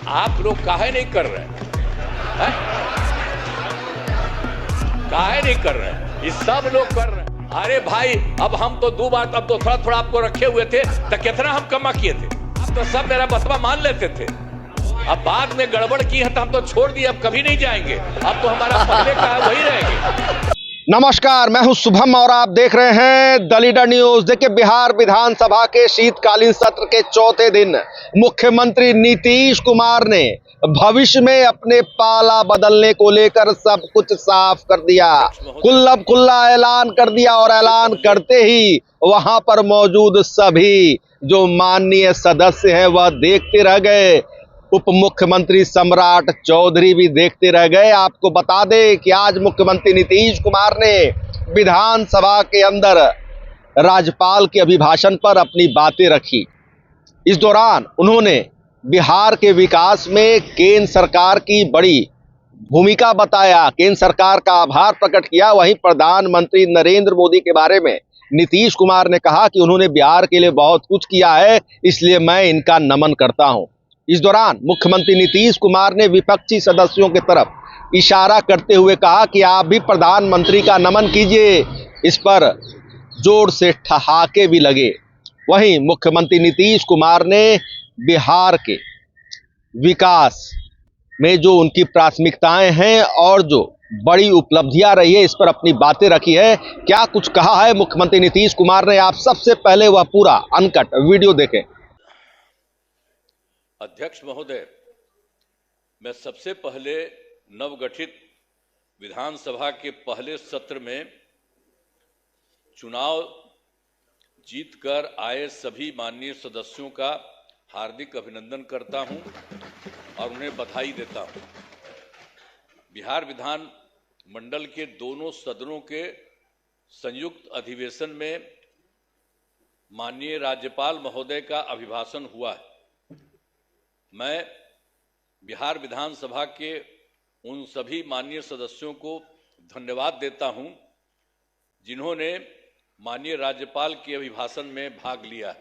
आप लोग काहे नहीं कर रहे हैं? काहे नहीं कर रहे हैं? ये सब लोग कर रहे हैं। अरे भाई, अब हम तो दो बार, अब तो थोड़ा थोड़ा आपको रखे हुए थे, तो कितना हम कमा किए थे? अब तो सब मेरा बतवा मान लेते थे। अब बाद में गड़बड़ की है तो हम तो छोड़ दिए, अब कभी नहीं जाएंगे। अब तो हमारा पहले का है वही रहेंगे। नमस्कार, मैं हूं शुभम और आप देख रहे हैं द लीडर न्यूज। देखिए, बिहार विधानसभा के शीतकालीन सत्र के चौथे दिन मुख्यमंत्री नीतीश कुमार ने भविष्य में अपने पाला बदलने को लेकर सब कुछ साफ कर दिया। खुल्ला ऐलान कर दिया और ऐलान करते ही वहां पर मौजूद सभी जो माननीय सदस्य हैं वह देखते रह गए। उप मुख्यमंत्री सम्राट चौधरी भी देखते रह गए। आपको बता दें कि आज मुख्यमंत्री नीतीश कुमार ने विधानसभा के अंदर राज्यपाल के अभिभाषण पर अपनी बातें रखी। इस दौरान उन्होंने बिहार के विकास में केंद्र सरकार की बड़ी भूमिका बताया, केंद्र सरकार का आभार प्रकट किया। वहीं प्रधानमंत्री नरेंद्र मोदी के बारे में नीतीश कुमार ने कहा कि उन्होंने बिहार के लिए बहुत कुछ किया है, इसलिए मैं इनका नमन करता हूं। इस दौरान मुख्यमंत्री नीतीश कुमार ने विपक्षी सदस्यों की तरफ इशारा करते हुए कहा कि आप भी प्रधानमंत्री का नमन कीजिए। इस पर जोर से ठहाके भी लगे। वहीं मुख्यमंत्री नीतीश कुमार ने बिहार के विकास में जो उनकी प्राथमिकताएं हैं और जो बड़ी उपलब्धियां रही है, इस पर अपनी बातें रखी है। क्या कुछ कहा है मुख्यमंत्री नीतीश कुमार ने, आप सबसे पहले वह पूरा अनकट वीडियो देखें। अध्यक्ष महोदय, मैं सबसे पहले नवगठित विधानसभा के पहले सत्र में चुनाव जीतकर आए सभी माननीय सदस्यों का हार्दिक अभिनंदन करता हूं और उन्हें बधाई देता हूं। बिहार विधान मंडल के दोनों सदनों के संयुक्त अधिवेशन में माननीय राज्यपाल महोदय का अभिभाषण हुआ है। मैं बिहार विधानसभा के उन सभी माननीय सदस्यों को धन्यवाद देता हूं जिन्होंने माननीय राज्यपाल के अभिभाषण में भाग लिया।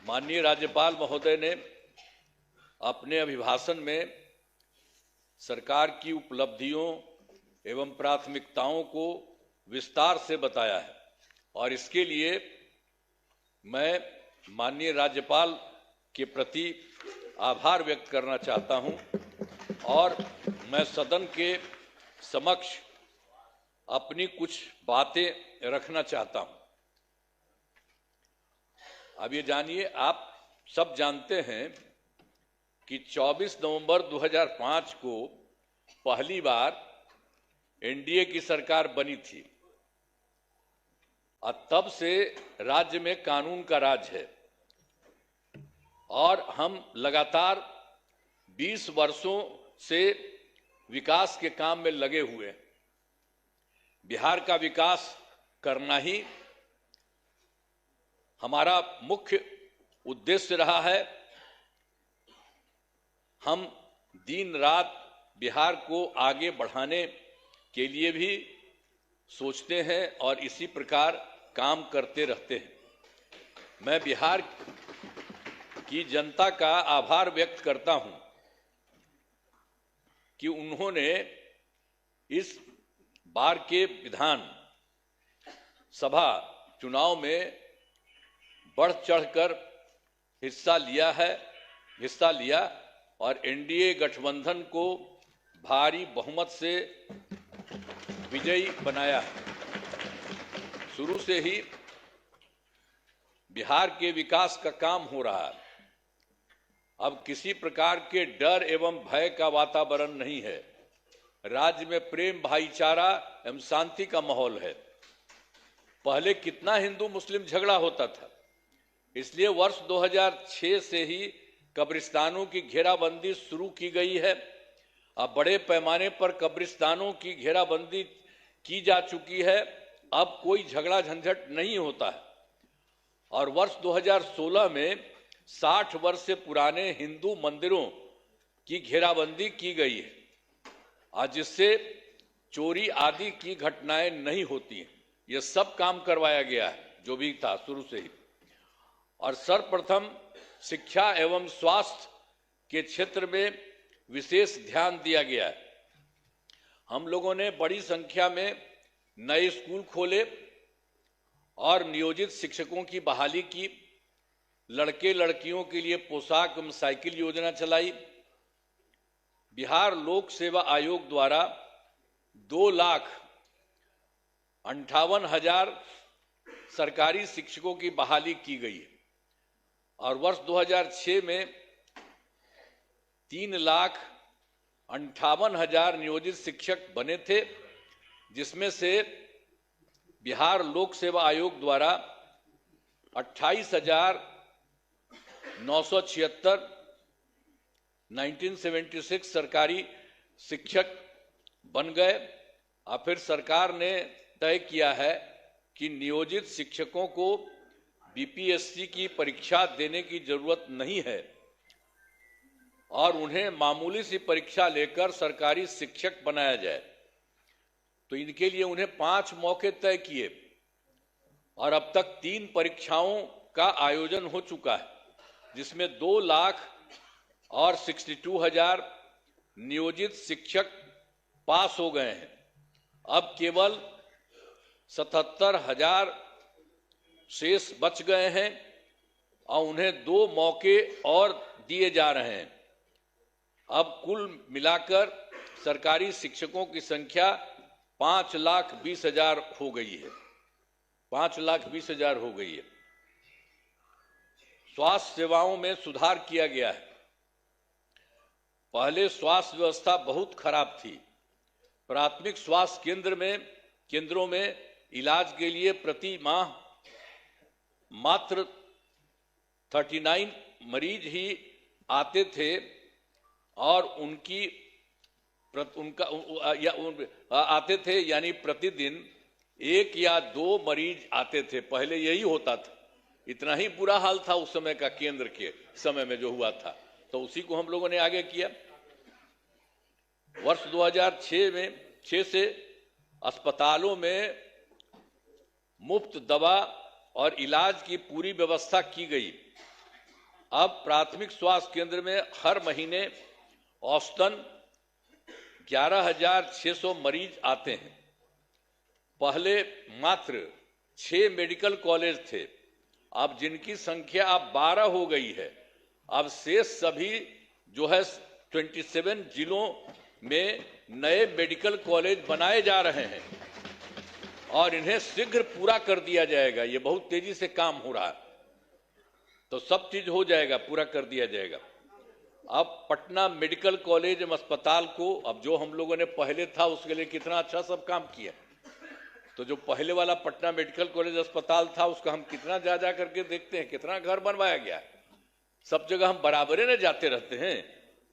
माननीय राज्यपाल महोदय ने अपने अभिभाषण में सरकार की उपलब्धियों एवं प्राथमिकताओं को विस्तार से बताया है और इसके लिए मैं माननीय राज्यपाल के प्रति आभार व्यक्त करना चाहता हूं और मैं सदन के समक्ष अपनी कुछ बातें रखना चाहता हूं। अब ये जानिए, आप सब जानते हैं कि 24 नवंबर 2005 को पहली बार एनडीए की सरकार बनी थी और तब से राज्य में कानून का राज है और हम लगातार 20 वर्षों से विकास के काम में लगे हुए हैं। बिहार का विकास करना ही हमारा मुख्य उद्देश्य रहा है। हम दिन रात बिहार को आगे बढ़ाने के लिए भी सोचते हैं और इसी प्रकार काम करते रहते हैं। मैं बिहार की जनता का आभार व्यक्त करता हूं कि उन्होंने इस बार के विधान सभा चुनाव में बढ़ चढ़कर हिस्सा लिया और एनडीए गठबंधन को भारी बहुमत से विजयी बनाया है। शुरू से ही बिहार के विकास का काम हो रहा है। अब किसी प्रकार के डर एवं भय का वातावरण नहीं है। राज्य में प्रेम, भाईचारा एवं शांति का माहौल है। पहले कितना हिंदू मुस्लिम झगड़ा होता था, इसलिए वर्ष 2006 से ही कब्रिस्तानों की घेराबंदी शुरू की गई है। अब बड़े पैमाने पर कब्रिस्तानों की घेराबंदी की जा चुकी है। अब कोई झगड़ा झंझट नहीं होता है और वर्ष 2016 में 60 वर्ष से पुराने हिंदू मंदिरों की घेराबंदी की गई है आज जिससे चोरी आदि की घटनाएं नहीं होती हैं। ये सब काम करवाया गया है जो भी था शुरू से ही। और सर्वप्रथम शिक्षा एवं स्वास्थ्य के क्षेत्र में विशेष ध्यान दिया गया है। हम लोगों ने बड़ी संख्या में नए स्कूल खोले और नियोजित शिक्षकों की बहाली की, लड़के लड़कियों के लिए पोशाक एवं साइकिल योजना चलाई। बिहार लोक सेवा आयोग द्वारा 2,58,000 सरकारी शिक्षकों की बहाली की गई है और वर्ष 2006 में 3,58,000 नियोजित शिक्षक बने थे, जिसमें से बिहार लोक सेवा आयोग द्वारा 28,976 1976 सरकारी शिक्षक बन गए। और फिर सरकार ने तय किया है कि नियोजित शिक्षकों को बीपीएससी की परीक्षा देने की जरूरत नहीं है और उन्हें मामूली सी परीक्षा लेकर सरकारी शिक्षक बनाया जाए। तो इनके लिए उन्हें 5 मौके तय किए और अब तक 3 परीक्षाओं का आयोजन हो चुका है, जिसमें 2,62,000 नियोजित शिक्षक पास हो गए हैं। अब केवल 77,000 शेष बच गए हैं और उन्हें 2 मौके और दिए जा रहे हैं। अब कुल मिलाकर सरकारी शिक्षकों की संख्या 5,20,000 हो गई है। 5,20,000 हो गई है। स्वास्थ्य सेवाओं में सुधार किया गया है। पहले स्वास्थ्य व्यवस्था बहुत खराब थी। प्राथमिक स्वास्थ्य केंद्रों में इलाज के लिए प्रति माह मात्र 39 मरीज ही आते थे और आते थे, यानी प्रतिदिन 1 या 2 मरीज आते थे। पहले यही होता था। इतना ही बुरा हाल था उस समय का, केंद्र के समय में जो हुआ था। तो उसी को हम लोगों ने आगे किया। वर्ष 2006 से अस्पतालों में मुफ्त दवा और इलाज की पूरी व्यवस्था की गई। अब प्राथमिक स्वास्थ्य केंद्र में हर महीने औसतन 11,600 मरीज आते हैं। पहले मात्र 6 मेडिकल कॉलेज थे, अब जिनकी संख्या अब 12 हो गई है। अब शेष सभी जो है 27 जिलों में नए मेडिकल कॉलेज बनाए जा रहे हैं और इन्हें शीघ्र पूरा कर दिया जाएगा। ये बहुत तेजी से काम हो रहा है, तो सब चीज हो जाएगा, पूरा कर दिया जाएगा। अब पटना मेडिकल कॉलेज अस्पताल को, अब जो हम लोगों ने पहले था उसके लिए कितना अच्छा सब काम किया। तो जो पहले वाला पटना मेडिकल कॉलेज अस्पताल था उसका हम कितना जा करके देखते हैं, कितना घर बनवाया गया है। सब जगह हम बराबरे न जाते रहते हैं।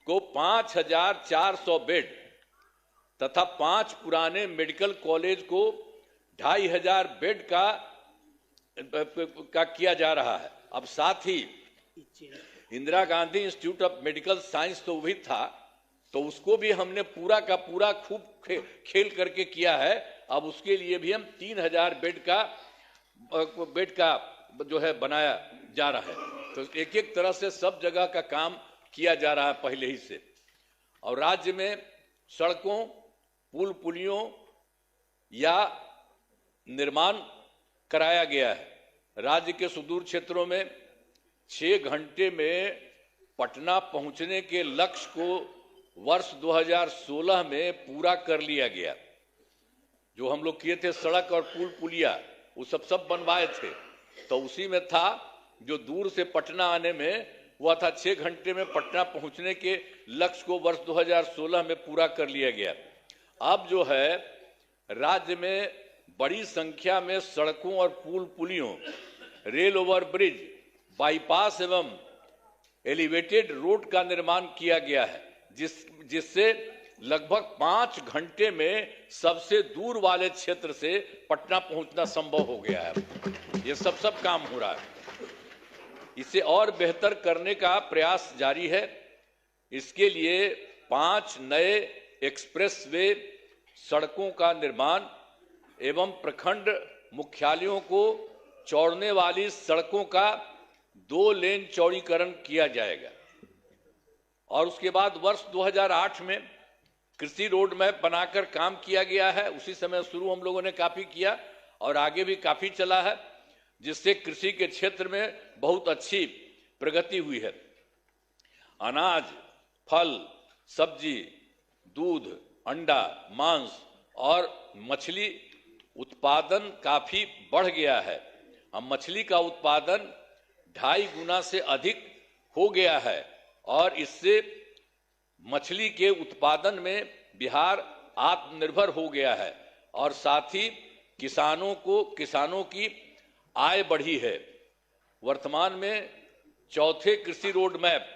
को 5,400 बेड तथा 5 पुराने मेडिकल कॉलेज को 2,500 बेड का किया जा रहा है। अब साथ ही Indira Gandhi Institute of Medical Science तो भी था, तो उसको भी हमने पूरा का पूरा खूब खेल करके किया है। अब उसके लिए भी हम 3,000 बेड का जो है बनाया जा रहा है। तो एक एक तरह से सब जगह का काम किया जा रहा है पहले ही से। और राज्य में सड़कों, पुल पुलियों या निर्माण कराया गया है। राज्य के सुदूर क्षेत्रों में 6 घंटे में पटना पहुंचने के लक्ष्य को वर्ष 2016 में पूरा कर लिया गया। जो हम लोग किए थे सड़क और पुल पुलिया, वो सब बनवाए थे, तो उसी में था जो दूर से पटना आने में हुआ था 6 घंटे में पटना पहुंचने के लक्ष्य को वर्ष 2016 में पूरा कर लिया गया। अब जो है राज्य में बड़ी संख्या में सड़कों और पुल पुलियों, रेल ओवर ब्रिज, बाईपास एवं एलिवेटेड रोड का निर्माण किया गया है, जिससे लगभग 5 घंटे में सबसे दूर वाले क्षेत्र से पटना पहुंचना संभव हो गया है। ये सब काम हो रहा है। इसे और बेहतर करने का प्रयास जारी है। इसके लिए 5 नए एक्सप्रेसवे सड़कों का निर्माण एवं प्रखंड मुख्यालयों को जोड़ने वाली सड़कों का 2 लेन चौड़ीकरण किया जाएगा। और उसके बाद वर्ष 2008 में कृषि रोड मैप बनाकर काम किया गया है। उसी समय शुरू हम लोगों ने काफी किया और आगे भी काफी चला है, जिससे कृषि के क्षेत्र में बहुत अच्छी प्रगति हुई है। अनाज, फल, सब्जी, दूध, अंडा, मांस और मछली उत्पादन काफी बढ़ गया है। अब मछली का उत्पादन 2.5 गुना से अधिक हो गया है और इससे मछली के उत्पादन में बिहार आत्मनिर्भर हो गया है और साथ ही किसानों की आय बढ़ी है। वर्तमान में चौथे कृषि रोड मैप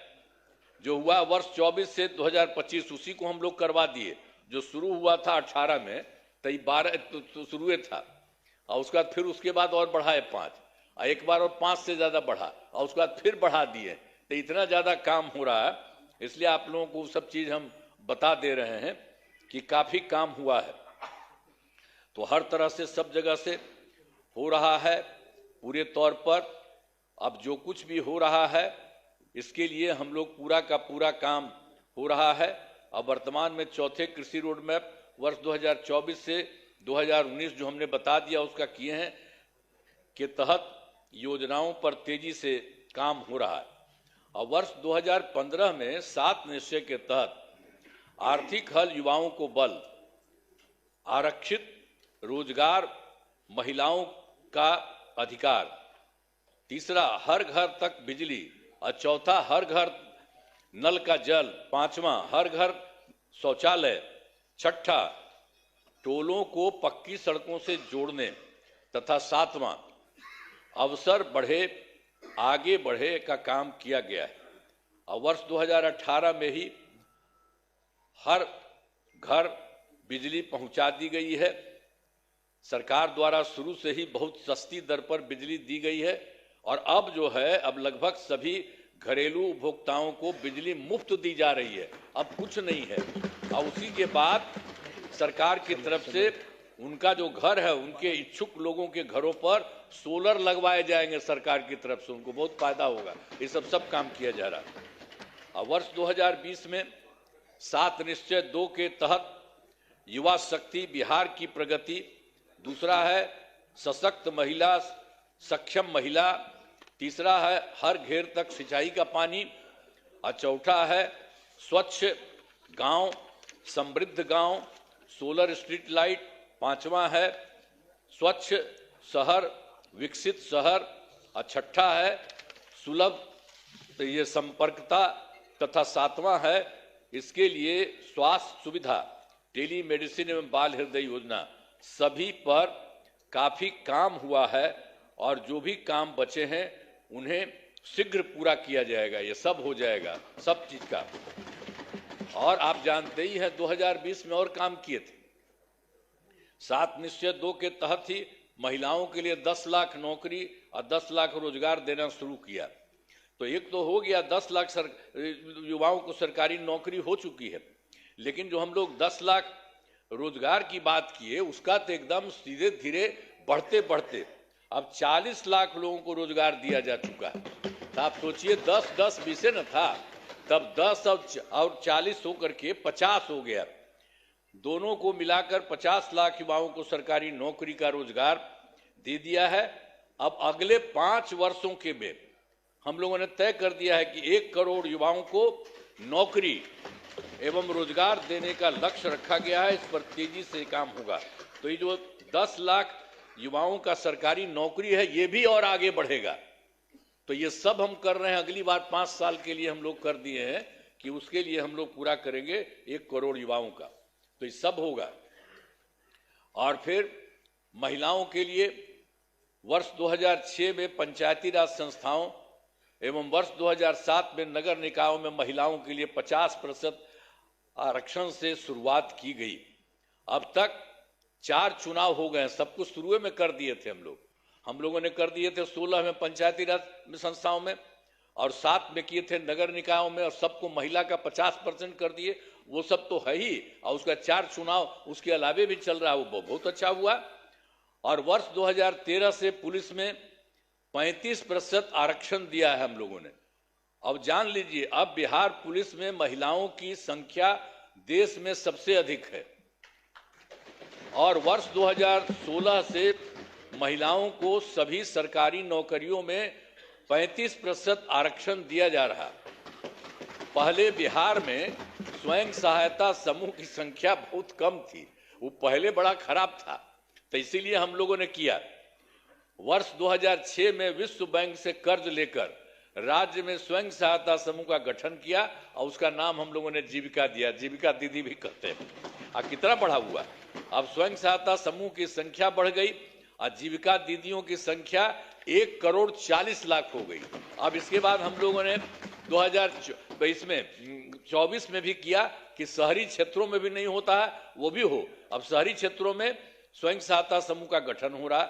जो हुआ वर्ष 24 से 2025, उसी को हम लोग करवा दिए। जो शुरू हुआ था 18 में, तो 12 तो शुरू था और उसके बाद और बढ़ाए 5, एक बार और 5 से ज्यादा बढ़ा और उसके बाद फिर बढ़ा दिए। तो इतना ज्यादा काम हो रहा है, इसलिए आप लोगों को सब चीज हम बता दे रहे हैं कि काफी काम हुआ है। तो हर तरह से सब जगह से हो रहा है पूरे तौर पर। अब जो कुछ भी हो रहा है इसके लिए हम लोग पूरा का पूरा काम हो रहा है। अब वर्तमान में चौथे कृषि रोड मैप वर्ष 2024 से 2019 जो हमने बता दिया उसका किए हैं के तहत योजनाओं पर तेजी से काम हो रहा है। और वर्ष 2015 में 7 निश्चय के तहत आर्थिक हल, युवाओं को बल, आरक्षित रोजगार, महिलाओं का अधिकार, तीसरा हर घर तक बिजली और चौथा हर घर नल का जल, पांचवा हर घर शौचालय, छठा टोलों को पक्की सड़कों से जोड़ने तथा सातवां अवसर बढ़े आगे बढ़े का काम किया गया है। और वर्ष 2018 में ही हर घर बिजली पहुंचा दी गई है। सरकार द्वारा शुरू से ही बहुत सस्ती दर पर बिजली दी गई है और अब जो है अब लगभग सभी घरेलू उपभोक्ताओं को बिजली मुफ्त दी जा रही है, अब कुछ नहीं है। और उसी के बाद सरकार की तरफ से उनका जो घर है उनके इच्छुक लोगों के घरों पर सोलर लगवाए जाएंगे सरकार की तरफ से, उनको बहुत फायदा होगा। ये सब काम किया जा रहा है। और वर्ष 2020 में 7 निश्चय 2 के तहत युवा शक्ति, बिहार की प्रगति, दूसरा है सशक्त महिला, सक्षम महिला, तीसरा है हर घेर तक सिंचाई का पानी और चौथा है स्वच्छ गांव, समृद्ध गांव, सोलर स्ट्रीट लाइट, पांचवा है स्वच्छ शहर, विकसित शहर और छठा है सुलभ ये संपर्कता तथा सातवां है इसके लिए स्वास्थ्य सुविधा, टेली मेडिसिन एवं बाल हृदय योजना। सभी पर काफी काम हुआ है और जो भी काम बचे हैं उन्हें शीघ्र पूरा किया जाएगा। ये सब हो जाएगा, सब चीज का। और आप जानते ही हैं 2020 में और काम किए थे। 7 निश्चय 2 के तहत ही महिलाओं के लिए 10 लाख नौकरी और 10 लाख रोजगार देना शुरू किया। तो एक तो हो गया 10 लाख युवाओं को सरकारी नौकरी हो चुकी है, लेकिन जो हम लोग 10 लाख रोजगार की बात किए उसका तो एकदम सीधे धीरे बढ़ते बढ़ते अब 40 लाख लोगों को रोजगार दिया जा चुका है। तो आप सोचिए 10 20 न था, तब 10 और 40 होकर के 50 हो गया। दोनों को मिलाकर 50 लाख युवाओं को सरकारी नौकरी का रोजगार दे दिया है। अब अगले 5 वर्षों के में हम लोगों ने तय कर दिया है कि 1 करोड़ युवाओं को नौकरी एवं रोजगार देने का लक्ष्य रखा गया है। इस पर तेजी से काम होगा। तो ये जो 10 लाख युवाओं का सरकारी नौकरी है ये भी और आगे बढ़ेगा। तो ये सब हम कर रहे हैं। अगली बार 5 साल के लिए हम लोग कर दिए हैं कि उसके लिए हम लोग पूरा करेंगे 1 करोड़ युवाओं का। तो ये सब होगा। और फिर महिलाओं के लिए वर्ष 2006 में पंचायती राज संस्थाओं एवं वर्ष 2007 में नगर निकायों में महिलाओं के लिए 50% आरक्षण से शुरुआत की गई। अब तक 4 चुनाव हो गए। सब कुछ शुरू में कर दिए थे हम लोगों ने कर दिए थे 16 में पंचायती राज संस्थाओं में और 7 में किए थे नगर निकायों में और सबको महिला का 50% कर दिए। वो सब तो है ही और उसका 4 चुनाव उसके अलावे भी चल रहा है, वो बहुत अच्छा हुआ। और वर्ष 2013 से पुलिस में 35% आरक्षण दिया है हम लोगों ने अब जान लीजिए, अब बिहार पुलिस में महिलाओं की संख्या देश में सबसे अधिक है और वर्ष 2016 से महिलाओं को सभी सरकारी नौकरियों में 35% आरक्षण दिया जा रहा। पहले बिहार में स्वयं सहायता समूह की संख्या बहुत कम थी, वो पहले बड़ा खराब था, तो इसीलिए हम लोगों ने किया। वर्ष 2006 में विश्व बैंक से कर्ज लेकर राज्य में स्वयं सहायता समूह का गठन किया और उसका नाम हम लोगों ने जीविका दिया, जीविका दीदी भी कहते हैं। कितना बढ़ा हुआ, अब स्वयं सहायता समूह की संख्या बढ़ गई और जीविका दीदियों की संख्या 1,40,00,000 हो गई। अब इसके बाद हम लोगों ने 2024 में भी किया कि शहरी क्षेत्रों में भी नहीं होता है वो भी हो, अब शहरी क्षेत्रों में स्वयं सहायता समूह का गठन हो रहा।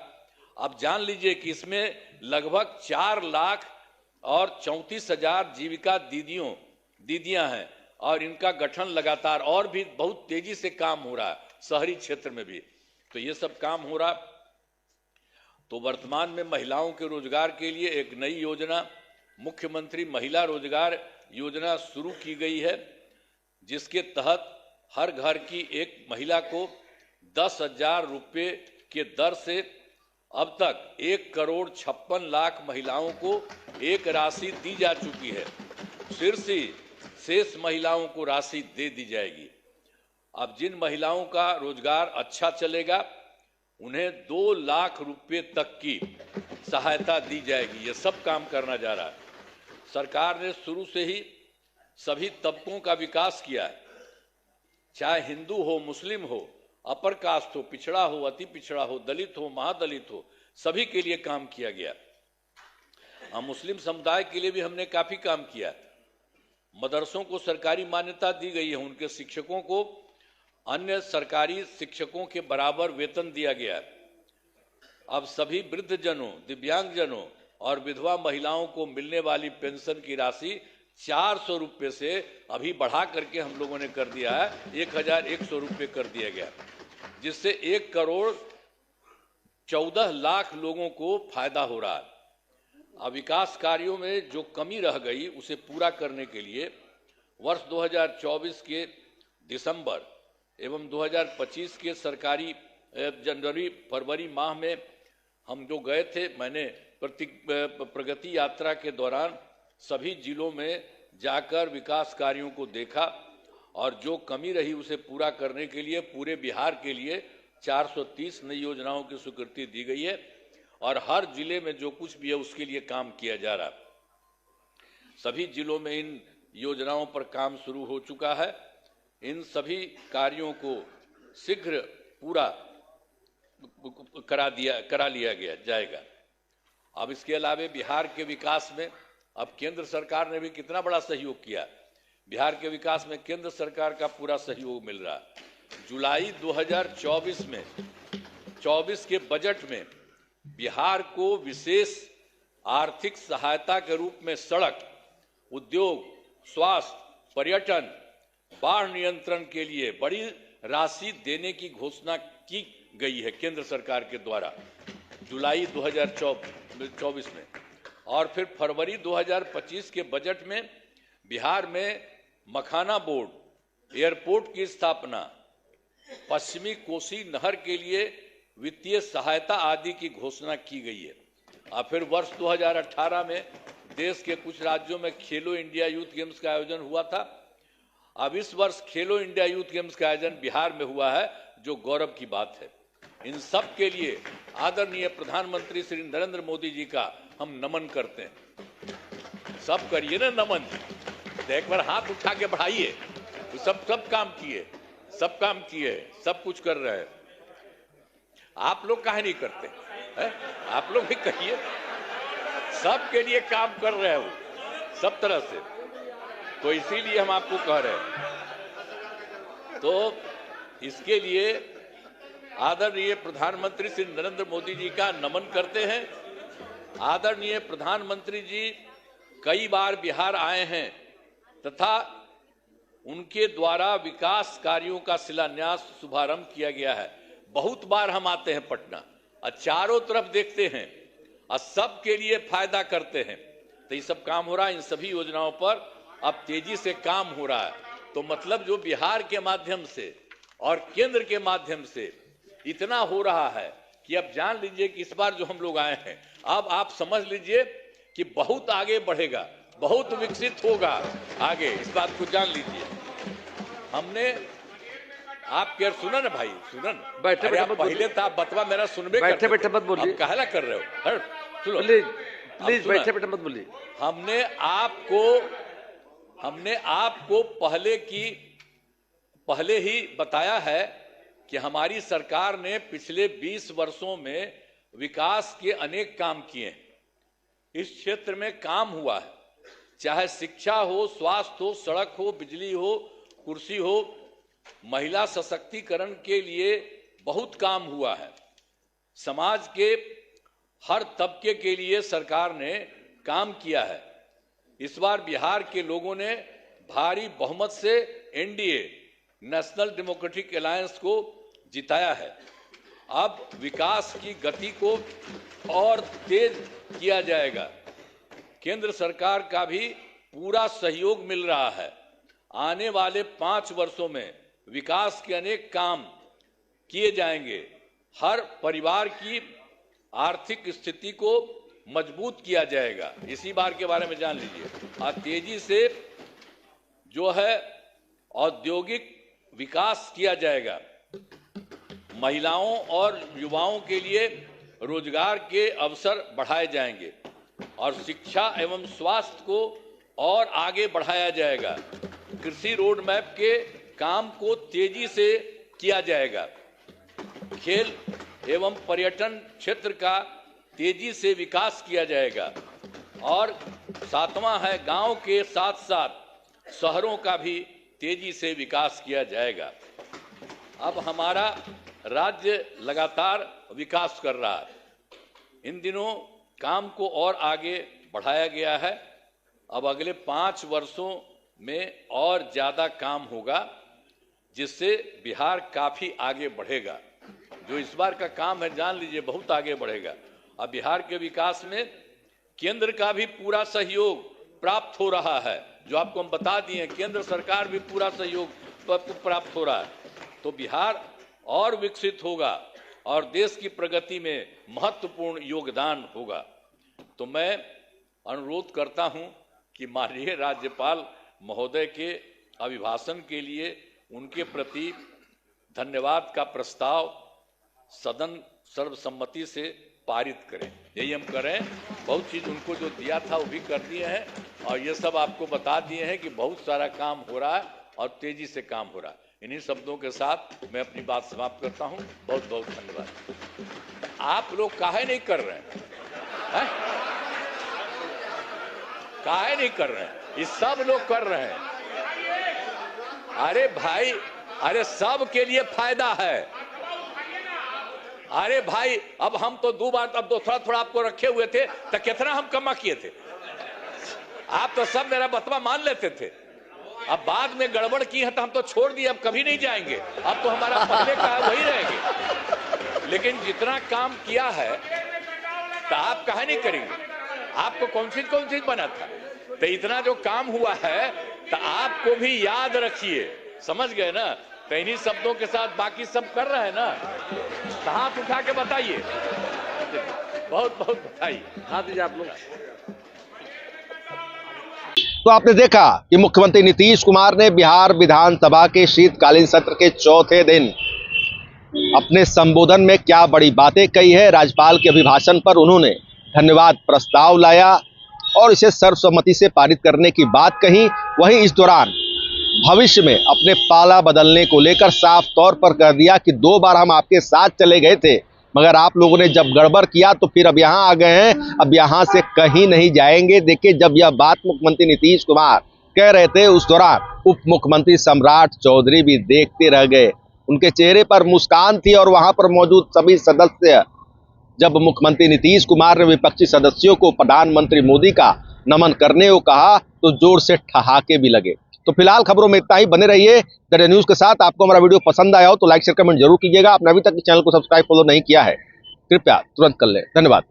अब जान लीजिए कि इसमें लगभग 4,34,000 जीविका दीदियां हैं और इनका गठन लगातार और भी बहुत तेजी से काम हो रहा है शहरी क्षेत्र में भी। तो ये सब काम हो रहा। तो वर्तमान में महिलाओं के रोजगार के लिए एक नई योजना मुख्यमंत्री महिला रोजगार योजना शुरू की गई है, जिसके तहत हर घर की एक महिला को 10,000 रुपये के दर से अब तक 1,56,00,000 महिलाओं को एक राशि दी जा चुकी है। शेष महिलाओं को राशि दे दी जाएगी। अब जिन महिलाओं का रोजगार अच्छा चलेगा उन्हें 2 लाख रुपए तक की सहायता दी जाएगी। ये सब काम करना जा रहा है। सरकार ने शुरू से ही सभी तबकों का विकास किया है, चाहे हिंदू हो, मुस्लिम हो, अपर कास्ट हो, पिछड़ा हो, अति पिछड़ा हो, दलित हो, महादलित हो, सभी के लिए काम किया गया। मुस्लिम समुदाय के लिए भी हमने काफी काम किया। मदरसों को सरकारी मान्यता दी गई है, उनके शिक्षकों को अन्य सरकारी शिक्षकों के बराबर वेतन दिया गया। अब सभी वृद्धजनों, दिव्यांगजनों और विधवा महिलाओं को मिलने वाली पेंशन की राशि 400 रुपये से अभी बढ़ा करके हम लोगों ने कर दिया है 1,100 रुपये कर दिया गया, जिससे 1,14,00,000 लोगों को फायदा हो रहा है। अब विकास कार्यों में जो कमी रह गई उसे पूरा करने के लिए वर्ष 2024 के दिसंबर एवं 2025 के सरकारी जनवरी फरवरी माह में हम जो गए थे, मैंने प्रगति यात्रा के दौरान सभी जिलों में जाकर विकास कार्यों को देखा और जो कमी रही उसे पूरा करने के लिए पूरे बिहार के लिए 430 नई योजनाओं की स्वीकृति दी गई है और हर जिले में जो कुछ भी है उसके लिए काम किया जा रहा। सभी जिलों में इन योजनाओं पर काम शुरू हो चुका है। इन सभी कार्यों को शीघ्र पूरा करा लिया जाएगा। अब इसके अलावा बिहार के विकास में अब केंद्र सरकार ने भी कितना बड़ा सहयोग किया। बिहार के विकास में केंद्र सरकार का पूरा सहयोग मिल रहा है। जुलाई 2024 के बजट में बिहार को विशेष आर्थिक सहायता के रूप में सड़क, उद्योग, स्वास्थ्य, पर्यटन, बाढ़ नियंत्रण के लिए बड़ी राशि देने की घोषणा की गई है केंद्र सरकार के द्वारा जुलाई 2024 में। और फिर फरवरी 2025 के बजट में बिहार में मखाना बोर्ड, एयरपोर्ट की स्थापना, पश्चिमी कोसी नहर के लिए वित्तीय सहायता आदि की घोषणा की गई है। और फिर वर्ष 2018 में देश के कुछ राज्यों में खेलो इंडिया यूथ गेम्स का आयोजन हुआ था। अब इस वर्ष खेलो इंडिया यूथ गेम्स का आयोजन बिहार में हुआ है, जो गौरव की बात है। इन सब के लिए आदरणीय प्रधानमंत्री श्री नरेंद्र मोदी जी का हम नमन करते हैं। सब करिए ना नमन, एक बार हाथ उठा के बढ़ाइए। तो सब काम किए, सब काम किए, सब कुछ कर रहे हैं। आप लोग काहे नहीं करते है? आप लोग भी कहिए, सब के लिए काम कर रहे हो सब तरह से। तो इसीलिए हम आपको कह रहे हैं। तो इसके लिए आदरणीय प्रधानमंत्री श्री नरेंद्र मोदी जी का नमन करते हैं। आदरणीय प्रधानमंत्री जी कई बार बिहार आए हैं तथा उनके द्वारा विकास कार्यों का शिलान्यास शुभारंभ किया गया है। बहुत बार हम आते हैं पटना और चारों तरफ देखते हैं और सबके लिए फायदा करते हैं। तो ये सब काम हो रहा है। इन सभी योजनाओं पर अब तेजी से काम हो रहा है। तो मतलब जो बिहार के माध्यम से और केंद्र के माध्यम से इतना हो रहा है कि अब जान लीजिए कि इस बार जो हम लोग आए हैं, अब आप समझ लीजिए कि बहुत आगे बढ़ेगा, बहुत विकसित होगा आगे, इस बात को जान लीजिए। हमने आप क्या सुना ना भाई, सुनन बैठे बैठे पहले था बतवा मेरा सुनबे, बैठे बैठे मत बोलिए, कहला कर रहे हो, सुनो प्लीज बैठे बैठे मत बोलिए। हमने आपको पहले ही बताया है कि हमारी सरकार ने पिछले 20 वर्षों में विकास के अनेक काम किए हैं। इस क्षेत्र में काम हुआ है, चाहे शिक्षा हो, स्वास्थ्य हो, सड़क हो, बिजली हो, कुर्सी हो, महिला सशक्तिकरण के लिए बहुत काम हुआ है। समाज के हर तबके के लिए सरकार ने काम किया है। इस बार बिहार के लोगों ने भारी बहुमत से एनडीए नेशनल डेमोक्रेटिक अलायंस को जिताया है। अब विकास की गति को और तेज किया जाएगा। केंद्र सरकार का भी पूरा सहयोग मिल रहा है। आने वाले 5 वर्षों में विकास के अनेक काम किए जाएंगे। हर परिवार की आर्थिक स्थिति को मजबूत किया जाएगा। इसी बार के बारे में जान लीजिए। और तेजी से जो है औद्योगिक विकास किया जाएगा। महिलाओं और युवाओं के लिए रोजगार के अवसर बढ़ाए जाएंगे और शिक्षा एवं स्वास्थ्य को और आगे बढ़ाया जाएगा। कृषि रोड मैप के काम को तेजी से किया जाएगा। खेल एवं पर्यटन क्षेत्र का तेजी से विकास किया जाएगा। और 7वां है, गांव के साथ साथ शहरों का भी तेजी से विकास किया जाएगा। अब हमारा राज्य लगातार विकास कर रहा है। इन दिनों काम को और आगे बढ़ाया गया है। अब अगले 5 वर्षों में और ज्यादा काम होगा, जिससे बिहार काफी आगे बढ़ेगा। जो इस बार का काम है, जान लीजिए बहुत आगे बढ़ेगा। अब बिहार के विकास में केंद्र का भी पूरा सहयोग प्राप्त हो रहा है। जो आपको हम बता दिए, केंद्र सरकार भी पूरा सहयोग प्राप्त हो रहा है। तो बिहार और विकसित होगा और देश की प्रगति में महत्वपूर्ण योगदान होगा। तो मैं अनुरोध करता हूं कि माननीय राज्यपाल महोदय के अभिभाषण के लिए उनके प्रति धन्यवाद का प्रस्ताव सदन सर्वसम्मति से पारित करें। यही हम करें। बहुत चीज उनको जो दिया था वो भी कर दिए हैं और ये सब आपको बता दिए हैं कि बहुत सारा काम हो रहा है और तेजी से काम हो रहा है। इन्हीं शब्दों के साथ मैं अपनी बात समाप्त करता हूं। बहुत बहुत धन्यवाद। आप लोग काहे नहीं कर रहे हैं? काहे नहीं कर रहे हैं? ये सब लोग कर रहे हैं। अरे भाई, अरे सब के लिए फायदा है। अरे भाई, अब हम तो 2 बार, अब थोड़ा थोड़ा आपको रखे हुए थे तो कितना हम कमा किए थे। आप तो सब मेरा बतवा मान लेते थे। अब बाद में गड़बड़ की है तो हम तो छोड़ दिए, अब कभी नहीं जाएंगे। अब तो हमारा पहले का है वही रहेंगे। लेकिन जितना काम किया है तो आप काहे नहीं करेंगे? आपको कौन चीज बना था? तो इतना जो काम हुआ है तो आपको भी याद रखिए। समझ गए ना? तो इन्हीं शब्दों के साथ बाकी सब कर रहे हैं ना, तो हाथ उठा के बताइए। बहुत बहुत बधाई। हाथ दीजिए आप लोग। तो आपने देखा कि मुख्यमंत्री नीतीश कुमार ने बिहार विधानसभा के शीतकालीन सत्र के चौथे दिन अपने संबोधन में क्या बड़ी बातें कही है। राज्यपाल के अभिभाषण पर उन्होंने धन्यवाद प्रस्ताव लाया और इसे सर्वसम्मति से पारित करने की बात कही। वहीं इस दौरान भविष्य में अपने पाला बदलने को लेकर साफ तौर पर कह दिया कि 2 बार हम आपके साथ चले गए थे, मगर आप लोगों ने जब गड़बड़ किया तो फिर अब यहां आ गए हैं, अब यहां से कहीं नहीं जाएंगे। देखिए, जब यह बात मुख्यमंत्री नीतीश कुमार कह रहे थे उस दौरान उप मुख्यमंत्री सम्राट चौधरी भी देखते रह गए। उनके चेहरे पर मुस्कान थी और वहां पर मौजूद सभी सदस्य, जब मुख्यमंत्री नीतीश कुमार ने विपक्षी सदस्यों को प्रधानमंत्री मोदी का नमन करने को कहा तो जोर से ठहाके भी लगे। तो फिलहाल खबरों में इतना ही। बने रहिए द डे न्यूज के साथ। आपको हमारा वीडियो पसंद आया हो तो लाइक शेयर कमेंट जरूर कीजिएगा। आपने अभी तक चैनल को सब्सक्राइब फॉलो नहीं किया है, कृपया तुरंत कर लें। धन्यवाद।